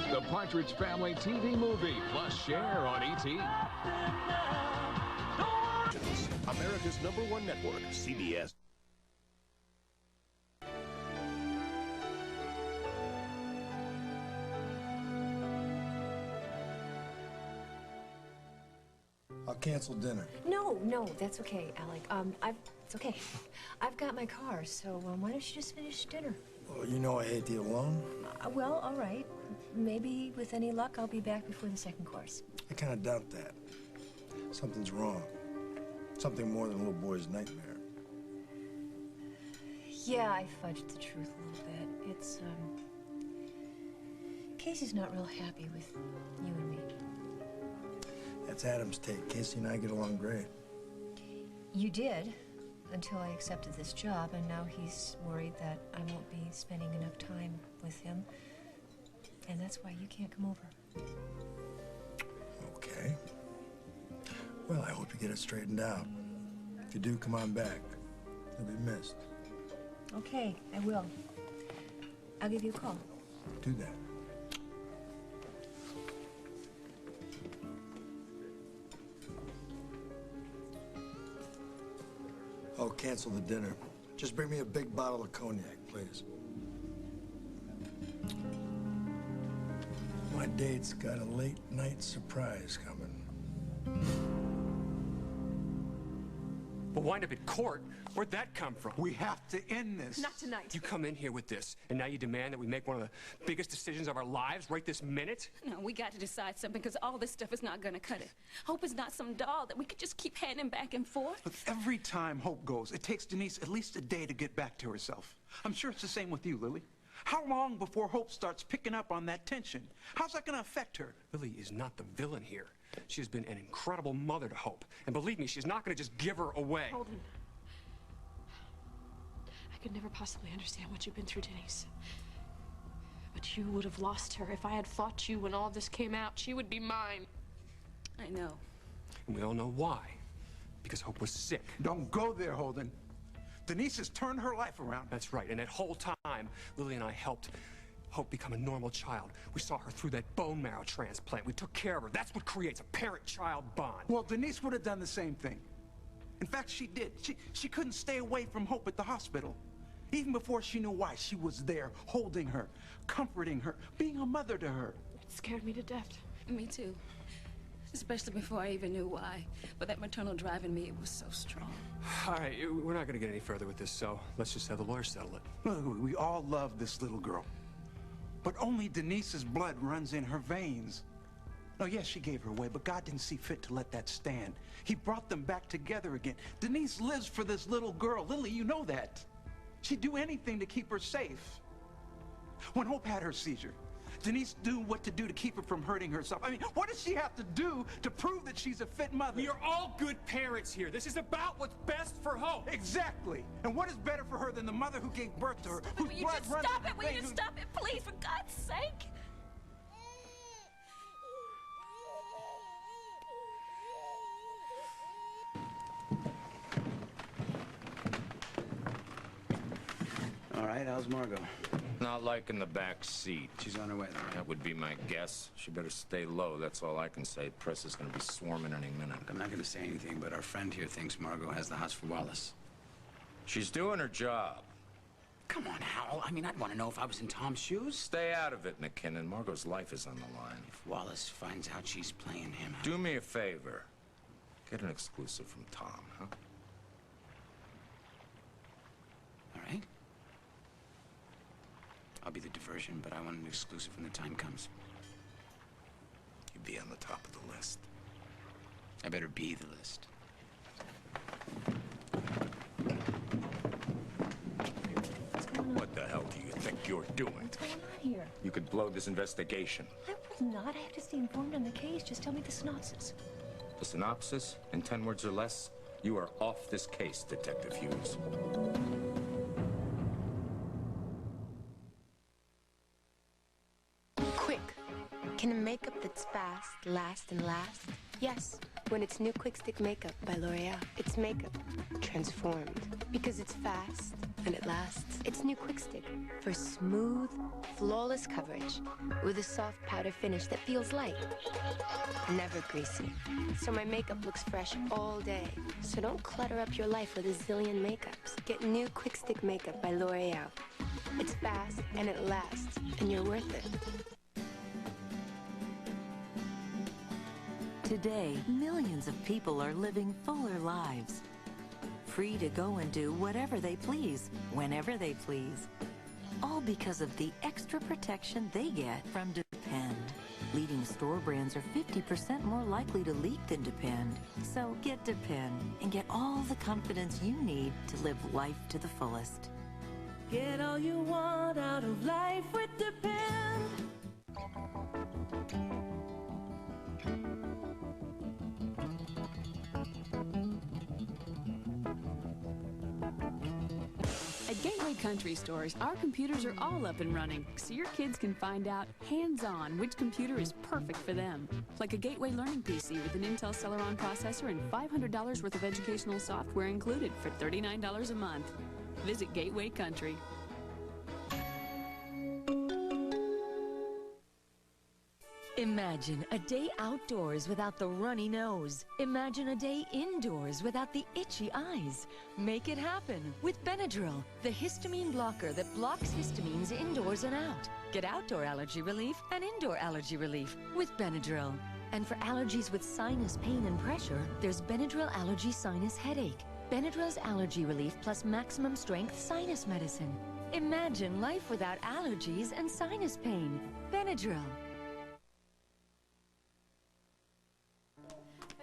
S30: The Partridge Family TV movie, plus share on ET.
S26: America's #1 network, CBS.
S2: I'll cancel dinner.
S8: No, that's okay, Alec. It's okay. I've got my car, so why don't you just finish dinner?
S2: Well, you know I hate to eat alone.
S8: Well, all right. Maybe with any luck, I'll be back before the second course.
S2: I kind of doubt that. Something's wrong. Something more than a little boy's nightmare.
S8: Yeah, I fudged the truth a little bit. It's, Casey's not real happy with you and me.
S2: That's Adam's take. Casey and I get along great.
S8: You did, until I accepted this job, and now he's worried that I won't be spending enough time with him. And that's why you can't come over.
S2: Okay. Well, I hope you get it straightened out. If you do, come on back. You'll be missed.
S8: Okay, I will. I'll give you a call.
S2: Do that. Oh, cancel the dinner. Just bring me a big bottle of cognac, please. My date's got a late night surprise coming.
S3: We'll wind up in court. Where'd that come from?
S4: We have to end this.
S9: Not tonight.
S3: You come in here with this, and now you demand that we make one of the biggest decisions of our lives right this minute?
S10: No, we got to decide something, because all this stuff is not going to cut it. Hope is not some doll that we could just keep handing back and forth.
S4: But every time Hope goes, it takes Denise at least a day to get back to herself. I'm sure it's the same with you, Lily. How long before Hope starts picking up on that tension? How's that going to affect her?
S3: Lily is not the villain here. She has been an incredible mother to Hope. And believe me, she's not going to just give her away.
S9: Holden. I could never possibly understand what you've been through, Denise. But you would have lost her. If I had fought you when all this came out, she would be mine.
S10: I know.
S3: And we all know why. Because Hope was sick.
S4: Don't go there, Holden. Denise has turned her life around.
S3: That's right. And that whole time, Lily and I helped Hope become a normal child. We saw her through that bone marrow transplant. We took care of her. That's what creates a parent-child bond.
S4: Well, Denise would have done the same thing. In fact, she did. She couldn't stay away from Hope at the hospital. Even before she knew why, she was there, holding her, comforting her, being a mother to her.
S9: It scared me to death.
S10: Me too. Especially before I even knew why. But that maternal drive in me, it was so strong.
S3: All right, we're not going to get any further with this, so let's just have the lawyer settle it.
S4: Look, we all love this little girl. But only Denise's blood runs in her veins. No, yes, she gave her away, but God didn't see fit to let that stand. He brought them back together again. Denise lives for this little girl. Lily, you know that. She'd do anything to keep her safe. When Hope had her seizure, Denise knew what to do to keep her from hurting herself. I mean, what does she have to do to prove that she's a fit mother?
S3: We are all good parents here. This is about what's best for Hope.
S4: Exactly. And what is better for her than the mother who gave birth to her?
S10: Will you just stop it? Will you just stop it, please, for God's sake?
S6: All right, how's Margot?
S7: Not liking the back seat.
S6: She's on her way, though, right?
S7: That would be my guess. She better stay low. That's all I can say. Press is going to be swarming any minute.
S6: I'm not going to say anything, but our friend here thinks Margot has the hots for Wallace.
S7: She's doing her job.
S6: Come on, Hal. I mean, I'd want to know if I was in Tom's shoes.
S7: Stay out of it, McKinnon. Margot's life is on the line.
S6: If Wallace finds out she's playing him...
S7: Do me a favor. Get an exclusive from Tom, huh?
S6: All right. I'll be the diversion, but I want an exclusive when the time comes.
S7: You'd be on the top of the list.
S6: I better be the list.
S7: What the hell do you think you're doing?
S8: What's going on here?
S7: You could blow this investigation.
S8: I will not. I have to stay informed on the case. Just tell me the synopsis.
S7: The synopsis, in 10 words or less, you are off this case, Detective Hughes.
S12: Quick. Can a makeup that's fast last and last? Yes, when it's new Quick Stick Makeup by L'Oreal. It's makeup transformed. Because it's fast and it lasts. It's new Quick Stick for smooth, flawless coverage with a soft powder finish that feels light, never greasy. So my makeup looks fresh all day. So don't clutter up your life with a zillion makeups. Get new Quick Stick Makeup by L'Oreal. It's fast and it lasts, and you're worth it.
S14: Today, millions of people are living fuller lives. Free to go and do whatever they please, whenever they please. All because of the extra protection they get from Depend. Leading store brands are 50% more likely to leak than Depend. So get Depend and get all the confidence you need to live life to the fullest.
S15: Get all you want out of life with Depend.
S16: At Gateway Country Stores, our computers are all up and running, so your kids can find out hands-on which computer is perfect for them. Like a Gateway Learning PC with an Intel Celeron processor and $500 worth of educational software included for $39 a month. Visit Gateway Country.
S19: Imagine a day outdoors without the runny nose. Imagine a day indoors without the itchy eyes. Make it happen with Benadryl, the histamine blocker that blocks histamines indoors and out. Get outdoor allergy relief and indoor allergy relief with Benadryl. And for allergies with sinus pain and pressure, there's Benadryl Allergy Sinus Headache. Benadryl's allergy relief plus maximum strength sinus medicine. Imagine life without allergies and sinus pain. Benadryl.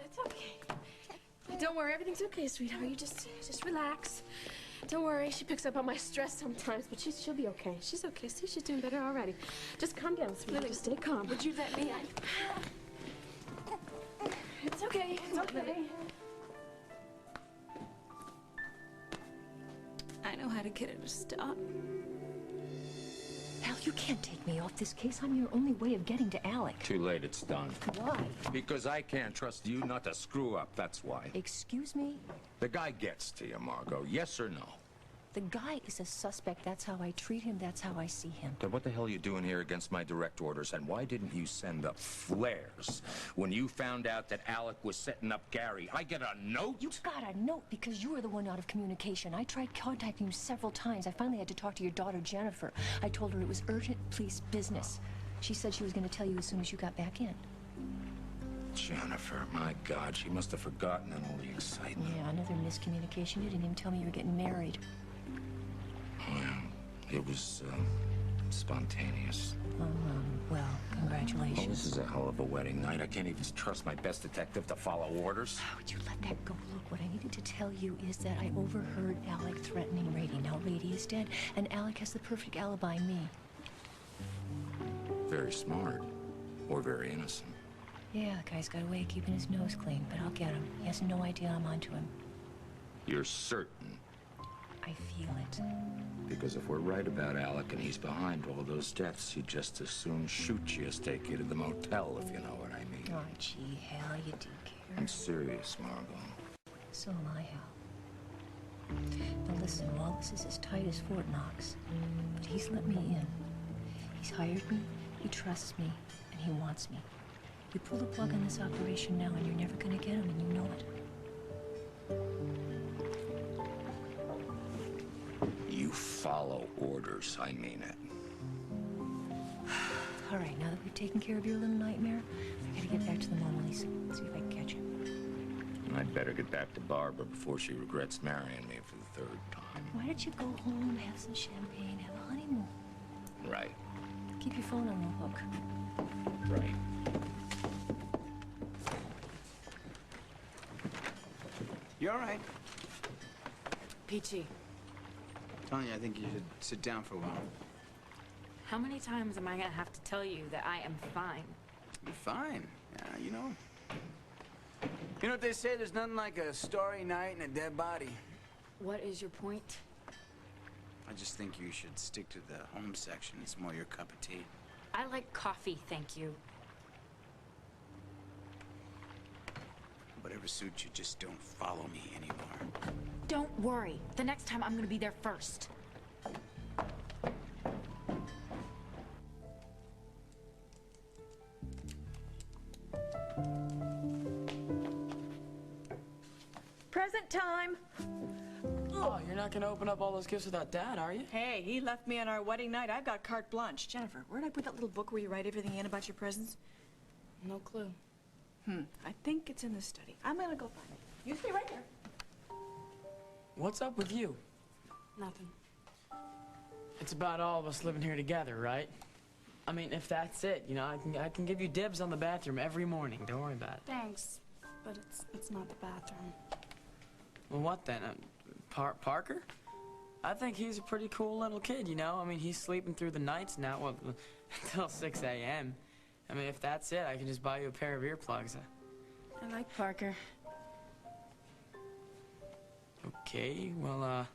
S9: It's okay. Don't worry, everything's okay, sweetheart. You just relax. Don't worry, she picks up on my stress sometimes, but she'll be okay. She's okay. See, she's doing better already. Just calm down, sweetheart. Just stay calm.
S10: Would you let me?
S9: It's okay. It's okay.
S10: I know how to get her to stop.
S8: Al, you can't take me off this case. I'm your only way of getting to Alec.
S7: Too late, it's done.
S8: Why?
S7: Because I can't trust you not to screw up, that's why.
S8: Excuse me?
S7: The guy gets to you, Margot, yes or no?
S8: The guy is a suspect. That's how I treat him. That's how I see him.
S7: Then what the hell are you doing here against my direct orders? And why didn't you send up flares when you found out that Alec was setting up Gary? I get a note?
S8: You got a note because you were the one out of communication. I tried contacting you several times. I finally had to talk to your daughter, Jennifer. I told her it was urgent police business. She said she was going to tell you as soon as you got back in.
S7: Jennifer, my God, she must have forgotten in all the excitement.
S8: Yeah, another miscommunication. You didn't even tell me you were getting married.
S7: Well, it was, spontaneous.
S8: Well, congratulations.
S7: Oh, this is a hell of a wedding night. I can't even trust my best detective to follow orders.
S8: How would you let that go? Look, what I needed to tell you is that I overheard Alec threatening Rady. Now, Rady is dead, and Alec has the perfect alibi, me.
S7: Very smart. Or very innocent.
S8: Yeah, the guy's got a way of keeping his nose clean, but I'll get him. He has no idea I'm onto him.
S7: You're certain?
S8: I feel it.
S7: Because if we're right about Alec and he's behind all those deaths, he'd just as soon shoot you as take you to the motel, if you know what I mean.
S8: Oh, gee, Hal, you do care.
S7: I'm serious, Margot.
S8: So am I, Hal. Now listen, Wallace is as tight as Fort Knox. But he's let me in. He's hired me, he trusts me, and he wants me. You pull the plug on this operation now and you're never gonna get him, and you know it.
S7: You follow orders, I mean it.
S8: All right, now that we've taken care of your little nightmare, I gotta get back to the Mona Lisa. See if I can catch you.
S7: And I'd better get back to Barbara before she regrets marrying me for the third time.
S8: Why don't you go home, have some champagne, have a honeymoon?
S7: Right.
S8: Keep your phone on the hook.
S7: Right.
S6: You all right?
S9: Peachy,
S6: Tony, I think you should sit down for a while.
S9: how many times am I gonna have to tell you that I am fine?
S6: You're fine. Yeah, you know. You know what they say? There's nothing like a starry night and a dead body.
S9: What is your point?
S6: I just think you should stick to the home section. It's more your cup of tea.
S9: I like coffee, thank you.
S6: Whatever suits you, just don't follow me anymore.
S9: Don't worry. The next time I'm gonna be there first.
S1: Present time.
S5: Oh, you're not gonna open up all those gifts without Dad, are you?
S1: Hey, he left me on our wedding night. I've got carte blanche. Jennifer, where'd I put that little book where you write everything in about your presents?
S9: No clue.
S1: I think it's in the study. I'm gonna go find it. You stay right there.
S5: What's up with you?
S9: Nothing.
S5: It's about all of us living here together, right? I mean, if that's it, you know, I can give you dibs on the bathroom every morning. Don't worry about it.
S9: Thanks, but it's not the bathroom.
S5: Well, what then? Parker? I think he's a pretty cool little kid, you know? I mean, he's sleeping through the nights now, well, until 6 a.m. I mean, if that's it, I can just buy you a pair of earplugs.
S9: I like Parker.
S5: Okay, well, I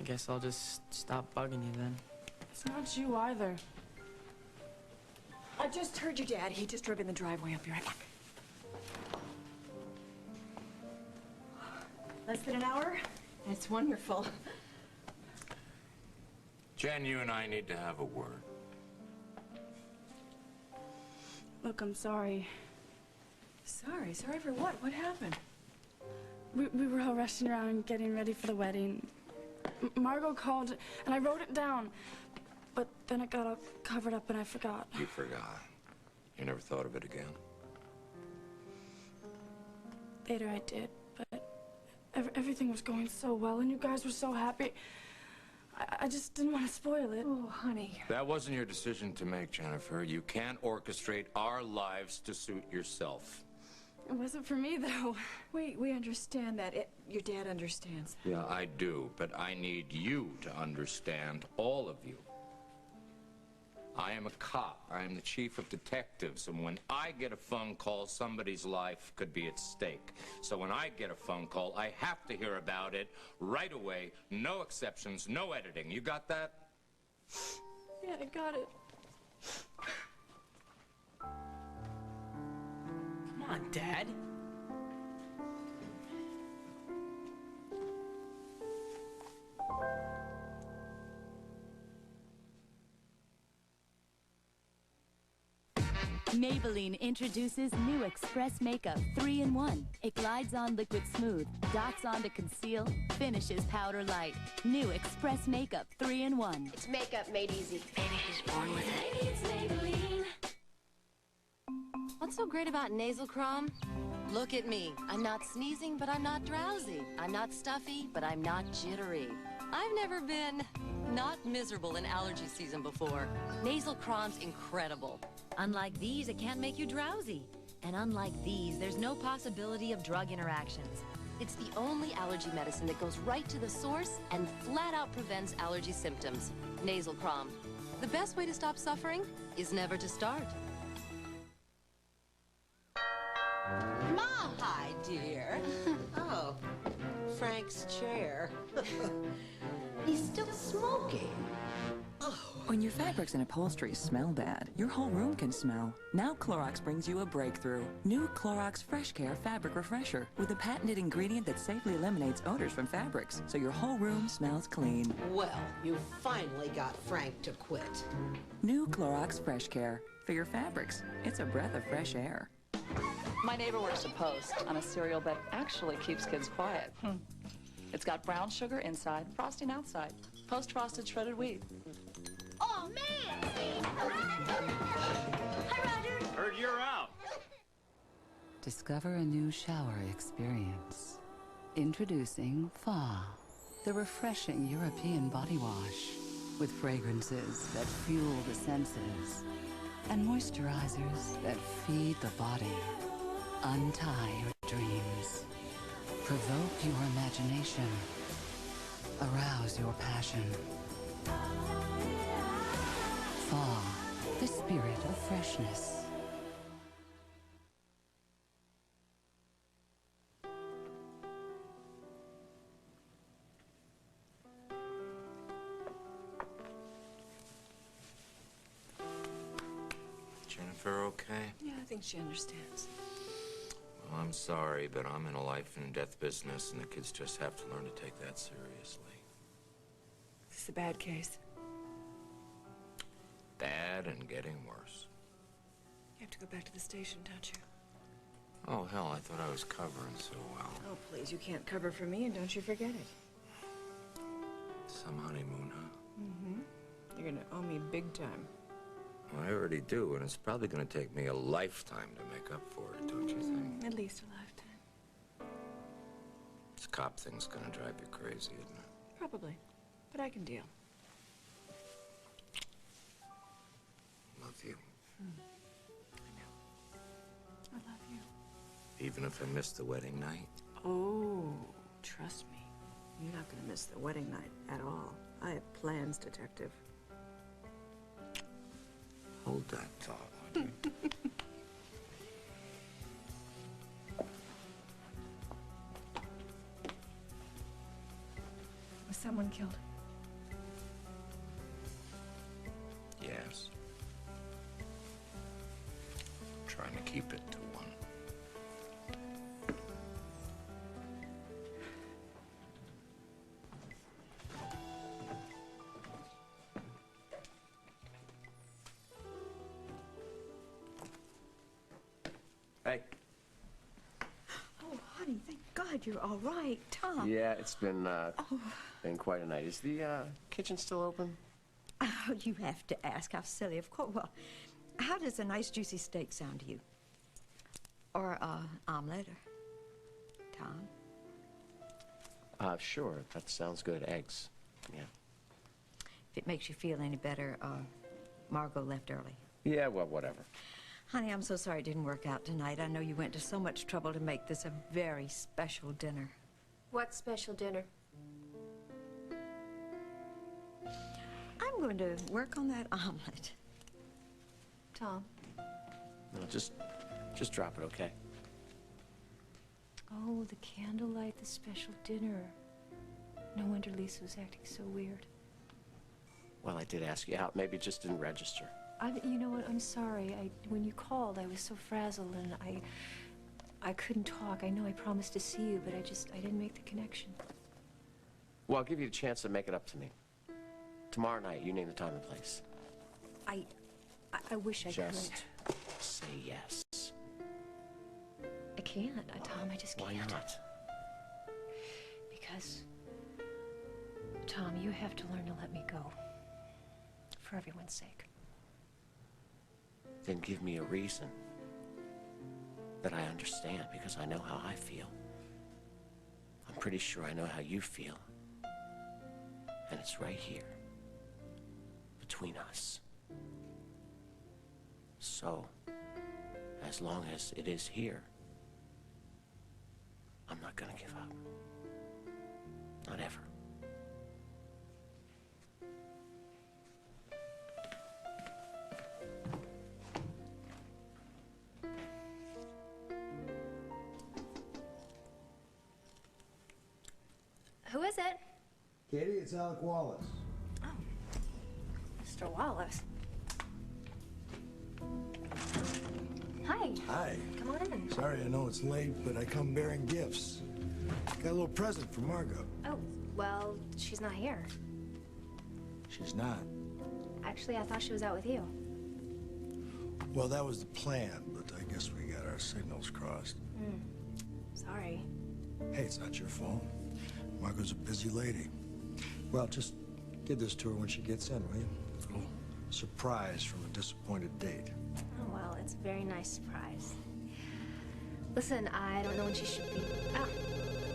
S5: guess I'll just stop bugging you then.
S9: It's not you either.
S1: I just heard your dad. He just drove in the driveway. I'll be right back. Less than an hour? It's wonderful.
S7: Jen, you and I need to have a word.
S9: Look, I'm sorry.
S1: Sorry? Sorry for what? What happened?
S9: We were all rushing around getting ready for the wedding. Margot called, and I wrote it down. But then it got all covered up, and I forgot.
S7: You forgot. You never thought of it again?
S9: Later I did, but Everything was going so well, and you guys were so happy. I just didn't want to spoil it.
S1: Oh, honey.
S7: That wasn't your decision to make, Jennifer. You can't orchestrate our lives to suit yourself.
S9: It wasn't for me, though.
S1: We understand that. Your dad understands.
S7: Yeah, I do, but I need you to understand, all of you. I am a cop. I am the chief of detectives, and when I get a phone call, somebody's life could be at stake. So when I get a phone call, I have to hear about it right away. No exceptions, no editing. You got that?
S9: Yeah, I got it.
S5: Come on, Dad.
S13: Maybelline introduces new Express Makeup 3-in-1. It glides on liquid smooth, dots on to conceal, finishes powder light. New Express Makeup 3-in-1.
S12: It's makeup made easy.
S8: Maybe she's born with it.
S13: Maybe it's Maybelline.
S8: What's so great about nasal crom? Look at me. I'm not sneezing, but I'm not drowsy. I'm not stuffy, but I'm not jittery. I've never been not miserable in allergy season before. Nasal crom's incredible. Unlike these, it can't make you drowsy. And unlike these, there's no possibility of drug interactions. It's the only allergy medicine that goes right to the source and flat out prevents allergy symptoms. Nasal crom. The best way to stop suffering is never to start.
S17: Hi, dear. Oh, Frank's chair. He's still smoking.
S18: When your fabrics and upholstery smell bad, your whole room can smell. Now Clorox brings you a breakthrough. New Clorox Fresh Care Fabric Refresher with a patented ingredient that safely eliminates odors from fabrics, so your whole room smells clean.
S17: Well, you finally got Frank to quit.
S18: New Clorox Fresh Care. For your fabrics, it's a breath of fresh air.
S20: My neighbor works at Post on a cereal that actually keeps kids quiet. It's got brown sugar inside, frosting outside. Post frosted shredded wheat.
S11: Oh, man! Hi, Roger.
S27: Heard you're out.
S21: Discover a new shower experience. Introducing Fa, the refreshing European body wash with fragrances that fuel the senses and moisturizers that feed the body. Untie your dreams. Provoke your imagination. Arouse your passion. Fa, the spirit of freshness.
S7: Jennifer, okay?
S1: Yeah, I think she understands.
S7: Well, I'm sorry, but I'm in a life and death business, and the kids just have to learn to take that seriously.
S1: This is a bad case.
S7: Bad and getting worse.
S1: You have to go back to the station, don't you?
S7: Oh, hell, I thought I was covering so well.
S1: Oh, please, you can't cover for me, and don't you forget it.
S7: Some honeymoon, huh?
S1: Mm-hmm. You're gonna owe me big time.
S7: Well, I already do, and it's probably gonna take me a lifetime to make up for it, don't you think?
S1: At least a lifetime.
S7: This cop thing's gonna drive you crazy, isn't it?
S1: Probably. But I can deal.
S7: Love you.
S1: I know. I love you.
S7: Even if I miss the wedding night?
S1: Oh, trust me. You're not gonna miss the wedding night at all. I have plans, Detective.
S7: Hold that thought, would you?
S1: Was someone killed?
S7: Yes. Trying to keep it to one.
S22: Hey.
S8: Oh, honey, thank God you're all right. Tom.
S22: Yeah, it's been quite a night. Is the kitchen still open?
S8: Oh, you have to ask. How silly. Of course. Well, how does a nice juicy steak sound to you? Or omelet? Or Tom?
S22: Sure, that sounds good. Eggs. Yeah.
S19: If it makes you feel any better, Margot left early.
S22: Yeah, well, whatever.
S19: Honey, I'm so sorry it didn't work out tonight. I know you went to so much trouble to make this a very special dinner.
S9: What special dinner?
S19: I'm going to work on that omelet.
S9: Tom.
S22: No, just drop it, okay?
S8: Oh, the candlelight, the special dinner. No wonder Lisa was acting so weird.
S22: Well, I did ask you out. Maybe it just didn't register.
S8: You know what? I'm sorry. When you called, I was so frazzled and I couldn't talk. I know I promised to see you, but I didn't make the connection.
S22: Well, I'll give you a chance to make it up to me. Tomorrow night, you name the time and place.
S8: I wish I could.
S22: Just say yes.
S8: I can't, Tom. I just can't.
S22: Why not?
S8: Because, Tom, you have to learn to let me go. For everyone's sake.
S22: Then give me a reason that I understand, because I know how I feel. I'm pretty sure I know how you feel. And it's right here, between us. So, as long as it is here, I'm not gonna give up. Not ever.
S9: Who is it?
S2: Katie, it's Alec Wallace.
S9: Oh, Mr. Wallace. Hi.
S2: Hi.
S9: Come on in.
S2: Sorry, I know it's late, but I come bearing gifts. Got a little present for Margot.
S9: Oh, well, she's not here.
S2: She's not.
S9: Actually, I thought she was out with you.
S2: Well, that was the plan, but I guess we got our signals crossed.
S9: Sorry.
S2: Hey, it's not your fault. Margot's a busy lady. Well, just give this to her when she gets in, will you? A little surprise from a disappointed date.
S9: Oh, well, it's a very nice surprise. Listen, I don't know when she should be. Ah,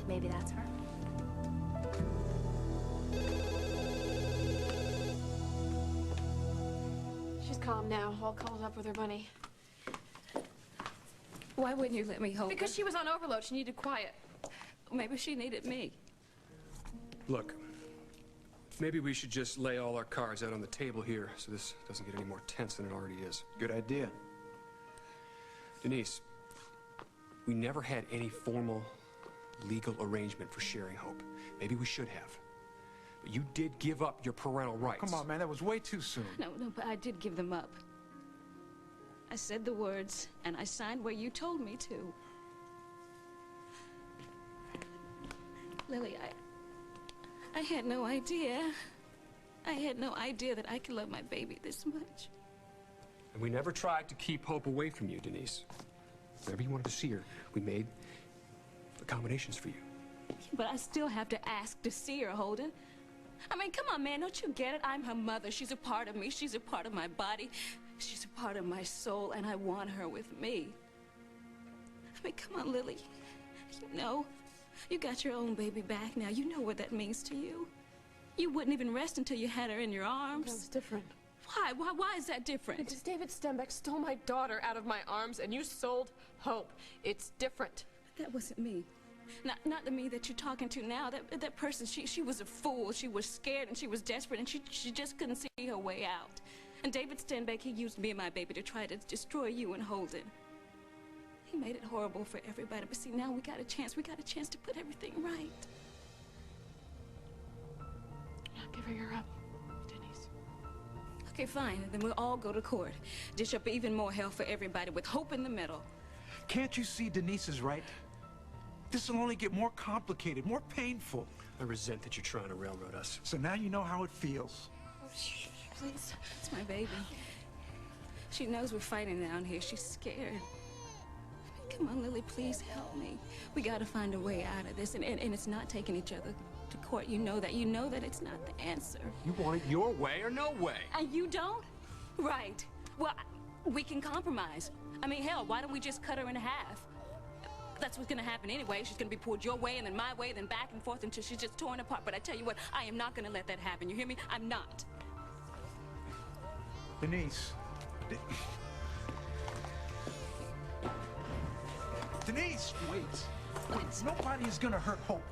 S9: maybe that's her. She's calm now, all cuddled up with her bunny.
S10: Why wouldn't you let me hold
S9: Because
S10: her?
S9: she was on overload. She needed quiet.
S10: Maybe she needed me.
S3: Look, maybe we should just lay all our cards out on the table here so this doesn't get any more tense than it already is.
S6: Good idea.
S3: Denise, we never had any formal legal arrangement for sharing Hope. Maybe we should have. But you did give up your parental rights.
S6: Come on, man, that was way too soon.
S10: No, but I did give them up. I said the words, and I signed where you told me to. Lily, I had no idea. I had no idea that I could love my baby this much.
S3: And we never tried to keep Hope away from you, Denise. Whenever you wanted to see her, we made accommodations for you.
S10: But I still have to ask to see her, Holden. I mean, come on, man, don't you get it? I'm her mother. She's a part of me. She's a part of my body. She's a part of my soul, and I want her with me. I mean, come on, Lily. You know, you got your own baby back now. You know what that means to you. You wouldn't even rest until you had her in your arms.
S9: That's different.
S10: Why? Why is that different?
S9: Because David Stenbeck stole my daughter out of my arms, and you sold Hope. It's different.
S10: That wasn't me. Not the me that you're talking to now. That person, she was a fool. She was scared and she was desperate, and she just couldn't see her way out. And David Stenbeck, he used me and my baby to try to destroy you and Holden. He made it horrible for everybody. But see, now we got a chance. We got a chance to put everything right.
S9: I'll give her your up, Denise.
S10: Okay, fine. Then we'll all go to court. Dish up even more hell for everybody with Hope in the middle.
S6: Can't you see Denise is right? This will only get more complicated, more painful.
S3: I resent that you're trying to railroad us.
S6: So now you know how it feels.
S10: Oh, shh, please. It's my baby. She knows we're fighting down here. She's scared. Come on, Lily, please help me. We gotta find a way out of this, and it's not taking each other to court. You know that. You know that it's not the answer.
S3: You want it your way or no way?
S10: And you don't? Right. Well, we can compromise. I mean, hell, why don't we just cut her in half? That's what's gonna happen anyway. She's gonna be pulled your way and then my way, then back and forth until she's just torn apart. But I tell you what, I am not gonna let that happen. You hear me? I'm not.
S4: Denise. Denise!
S27: Wait.
S4: Nobody is gonna hurt Hope.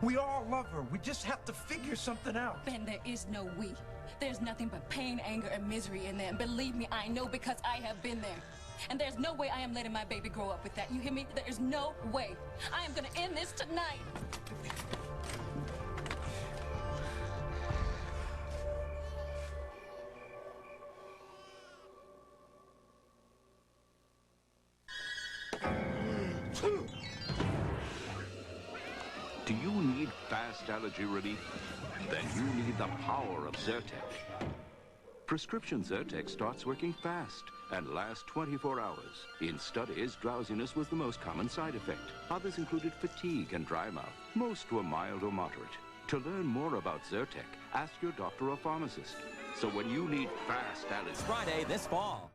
S4: We all love her. We just have to figure something out.
S10: Ben, there is no we. There's nothing but pain, anger, and misery in there. And believe me, I know because I have been there. And there's no way I am letting my baby grow up with that. You hear me? There is no way. I am gonna end this tonight.
S27: Do you need fast allergy relief? Then you need the power of Zyrtec. Prescription Zyrtec starts working fast and lasts 24 hours. In studies, drowsiness was the most common side effect. Others included fatigue and dry mouth. Most were mild or moderate. To learn more about Zyrtec, ask your doctor or pharmacist. So when you need fast allergy...
S14: Friday this fall.